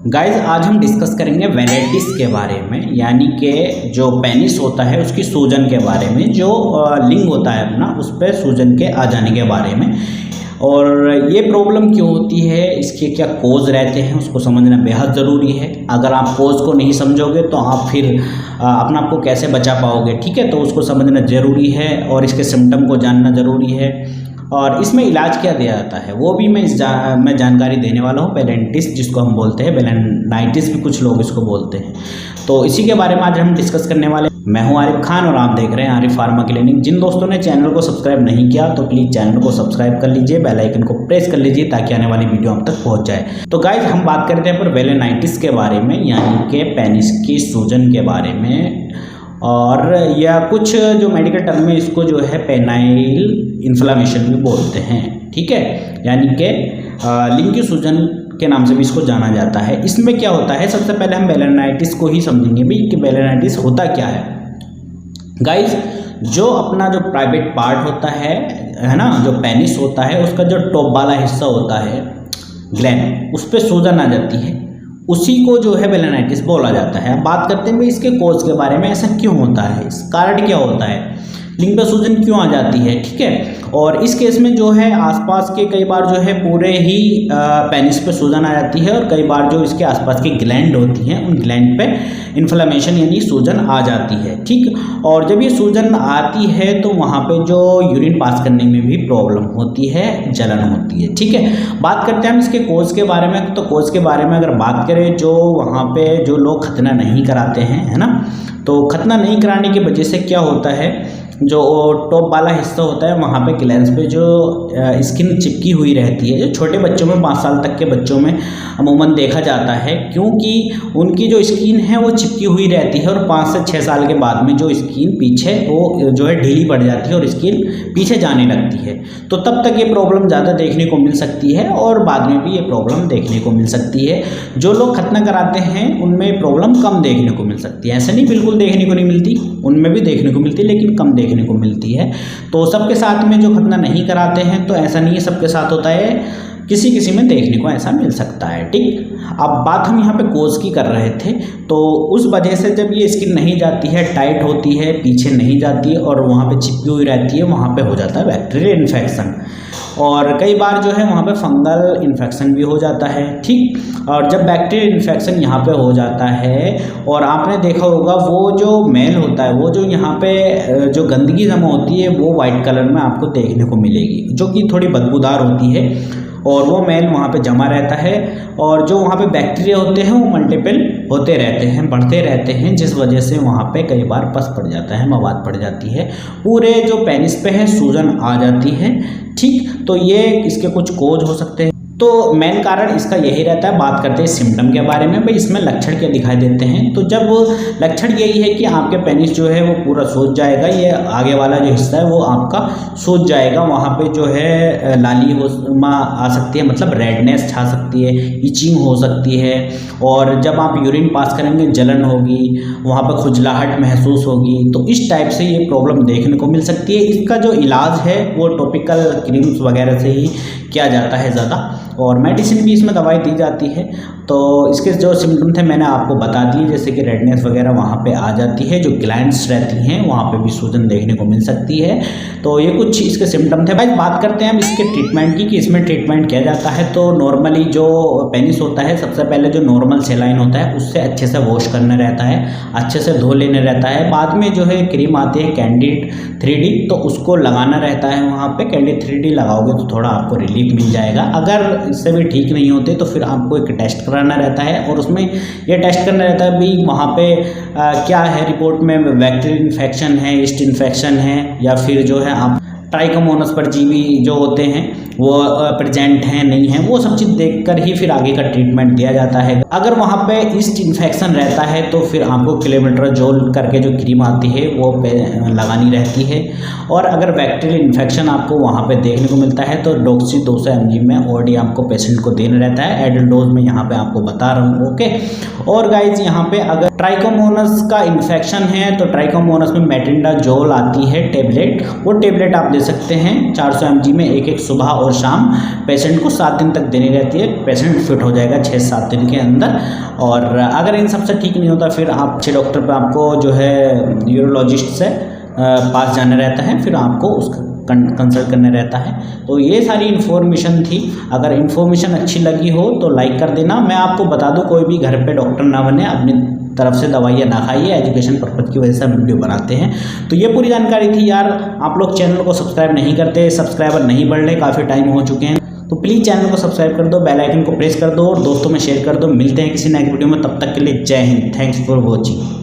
Guys आज हम discuss करेंगे वेनाइटिस के बारे में, यानी कि जो पेनिस होता है उसकी सूजन के बारे में, जो लिंग होता है अपना उस पर सूजन के आ जाने के बारे में। और ये प्रॉब्लम क्यों होती है, इसके क्या कोज रहते हैं, उसको समझना बेहद ज़रूरी है। अगर आप कोज को नहीं समझोगे तो आप फिर अपना आपको कैसे बचा पाओगे, ठीक है। तो उसको समझना ज़रूरी है और इसके सिम्टम को जानना ज़रूरी है। और इसमें इलाज क्या दिया जाता है वो भी मैं जानकारी देने वाला हूँ। बेलेंटिस जिसको हम बोलते हैं, बेलेनाइटिस भी कुछ लोग इसको बोलते हैं, तो इसी के बारे में आज हम डिस्कस करने वाले। मैं हूं आरिफ खान और आप देख रहे हैं आरिफ फार्मा क्लिनिक। जिन दोस्तों ने चैनल को सब्सक्राइब नहीं किया तो प्लीज़ चैनल को सब्सक्राइब कर लीजिए, बेल आइकन को प्रेस कर लीजिए ताकि आने वाली वीडियो आप तक पहुंच जाए। तो गाइज हम बात करते हैं पर बेलेनाइटिस के बारे में, यानी कि पेनिस की सूजन के बारे में। और या कुछ जो मेडिकल टर्म में इसको जो है पेनाइल इन्फ्लामेशन भी बोलते हैं, ठीक है, यानी कि लिंग की सूजन के नाम से भी इसको जाना जाता है। इसमें क्या होता है, सबसे पहले हम बेलेनाइटिस को ही समझेंगे भी कि बेलेनाइटिस होता क्या है। गाइज जो अपना जो प्राइवेट पार्ट होता है ना, जो पेनिस होता है उसका जो टॉप वाला हिस्सा होता है ग्लैंड, उस पर सूजन आ जाती है, उसी को जो है बेलेनाइटिस बोला जाता है। अब बात करते हैं भाई इसके कोज के बारे में, ऐसा क्यों होता है, इस कारण क्या होता है, लिंग पर सूजन क्यों आ जाती है, ठीक है। और इस केस में जो है आसपास के कई बार जो है पूरे ही पेनिस पे सूजन आ जाती है, और कई बार जो इसके आसपास की ग्लैंड होती हैं उन ग्लैंड पे इन्फ्लेमेशन यानी सूजन आ जाती है, ठीक। और जब ये सूजन आती है तो वहाँ पे जो यूरिन पास करने में भी प्रॉब्लम होती है, जलन होती है, ठीक है। बात करते हैं हम इसके कोज के बारे में। तो कोज के बारे में अगर बात करें, जो वहाँ पे जो लोग खतना नहीं कराते हैं, है ना, तो खतना नहीं कराने की वजह से क्या होता है, जो टॉप वाला हिस्सा होता है वहाँ पे ग्लैंड्स पे जो स्किन चिपकी हुई रहती है, जो छोटे बच्चों में 5 साल तक के बच्चों में अमूमन देखा जाता है, क्योंकि उनकी जो स्किन है वो चिपकी हुई रहती है। और 5 से 6 साल के बाद में जो स्किन पीछे वो जो है ढीली पड़ जाती है और स्किन पीछे जाने लगती है। तो तब तक ये प्रॉब्लम ज़्यादा देखने को मिल सकती है और बाद में भी ये प्रॉब्लम देखने को मिल सकती है। जो लोग खतना कराते हैं उनमें प्रॉब्लम कम देखने को मिल सकती है, ऐसा नहीं बिल्कुल देखने को नहीं मिलती, उनमें भी देखने को मिलती है लेकिन कम देखने को मिलती है। तो सबके साथ में जो खतना नहीं कराते हैं तो ऐसा नहीं है सबके साथ होता है, किसी किसी में देखने को ऐसा मिल सकता है, ठीक। अब बात हम यहाँ पे कोज की कर रहे थे, तो उस वजह से जब ये स्किन नहीं जाती है, टाइट होती है, पीछे नहीं जाती है और वहाँ पे चिपकी हुई रहती है, वहाँ पे हो जाता है बैक्टीरियल इन्फेक्शन, और कई बार जो है वहाँ पे फंगल इन्फेक्शन भी हो जाता है, ठीक। और जब बैक्टीरियल इन्फेक्शन यहाँ पे हो जाता है, और आपने देखा होगा वो जो मेल होता है, वो जो यहाँ पे जो गंदगी जमा होती है वो वाइट कलर में आपको देखने को मिलेगी, जो कि थोड़ी बदबूदार होती है, और वो मेल वहाँ पे जमा रहता है। और जो वहाँ पे बैक्टीरिया होते हैं वो मल्टीपल होते रहते हैं, बढ़ते रहते हैं, जिस वजह से वहाँ पे कई बार पस पड़ जाता है, मवाद पड़ जाती है, पूरे जो पेनिस पे है सूजन आ जाती है, ठीक। तो ये इसके कुछ कोज हो सकते हैं। तो मेन कारण इसका यही रहता है। बात करते हैं सिम्टम के बारे में, भाई इसमें लक्षण क्या दिखाई देते हैं। तो जब लक्षण यही है कि आपके पेनिस जो है वो पूरा सूज जाएगा, ये आगे वाला जो हिस्सा है वो आपका सूज जाएगा, वहाँ पे जो है लाली आ सकती है, मतलब रेडनेस छा सकती है, इचिंग हो सकती है, और जब आप यूरिन पास करेंगे जलन होगी, वहाँ पर खुजलाहट महसूस होगी। तो इस टाइप से ये प्रॉब्लम देखने को मिल सकती है। इसका जो इलाज है वो टॉपिकल क्रीम्स वगैरह से ही किया जाता है ज़्यादा, और मेडिसिन भी इसमें दवाई दी जाती है। तो इसके जो सिम्टम थे मैंने आपको बता दिए, जैसे कि रेडनेस वगैरह वहाँ पे आ जाती है, जो ग्लैंड्स रहती हैं वहाँ पे भी सूजन देखने को मिल सकती है। तो ये कुछ इसके सिम्टम थे। भाई बात करते हैं हम इसके ट्रीटमेंट की, कि इसमें ट्रीटमेंट किया जाता है। तो नॉर्मली जो पेनिस होता है, सबसे पहले जो नॉर्मल सेलाइन होता है उससे अच्छे से वॉश करना रहता है, अच्छे से धो लेना रहता है। बाद में जो है क्रीम आती है कैंडिड 3D, तो उसको लगाना रहता है। वहाँ पे कैंडिड 3D लगाओगे तो थोड़ा आपको रिलीफ मिल जाएगा। अगर इससे भी ठीक नहीं होते तो फिर आपको एक टेस्ट कराना रहता है, और उसमें ये टेस्ट करना रहता है भाई वहाँ पे क्या है रिपोर्ट में, बैक्टीरियल इन्फेक्शन है, ईस्ट इन्फेक्शन है, या फिर जो है आप ट्राइकोमोनास परजीवी जो होते हैं वो प्रेजेंट हैं नहीं हैं, वो सब चीज़ देखकर ही फिर आगे का ट्रीटमेंट दिया जाता है। अगर वहाँ पे ईस्ट इन्फेक्शन रहता है तो फिर आपको क्लोबेट्राजोल करके जो क्रीम आती है वो लगानी रहती है। और अगर बैक्टीरियल इन्फेक्शन आपको वहाँ पे देखने को मिलता है तो डॉक्सी 200 mg में ओडी आपको पेशेंट को देना रहता है। एडल्ट डोज में यहाँ पे आपको बता रहा हूँ, ओके। और गाइज यहाँ पे अगर ट्राइकोमोनास का इन्फेक्शन है तो ट्राइकोमोनास में मेट्रिंडाजोल आती है टेबलेट, वो टेबलेट आप दे सकते हैं। 400 mg में एक सुबह और शाम पेशेंट को 7 दिन तक देनी रहती है। पेशेंट फिट हो जाएगा 6-7 दिन के अंदर। और अगर इन सबसे ठीक नहीं होता फिर आप अच्छे डॉक्टर पर आपको जो है यूरोलॉजिस्ट से पास जाना रहता है, फिर आपको उसका कंसल्ट करना रहता है। तो ये सारी इन्फॉर्मेशन थी। अगर इन्फॉर्मेशन अच्छी लगी हो तो लाइक कर देना। मैं आपको बता दूं, कोई भी घर पे डॉक्टर ना बने, अपनी तरफ से दवाइयाँ ना खाइए। एजुकेशन पर्पज़ की वजह से हम वीडियो बनाते हैं। तो ये पूरी जानकारी थी यार। आप लोग चैनल को सब्सक्राइब नहीं करते, सब्सक्राइबर नहीं बढ़ रहे, काफ़ी टाइम हो चुके हैं। तो प्लीज़ चैनल को सब्सक्राइब कर दो, बेल आइकन को प्रेस कर दो और दोस्तों में शेयर कर दो। मिलते हैं किसी नए वीडियो में, तब तक के लिए जय हिंद। Thanks for watching.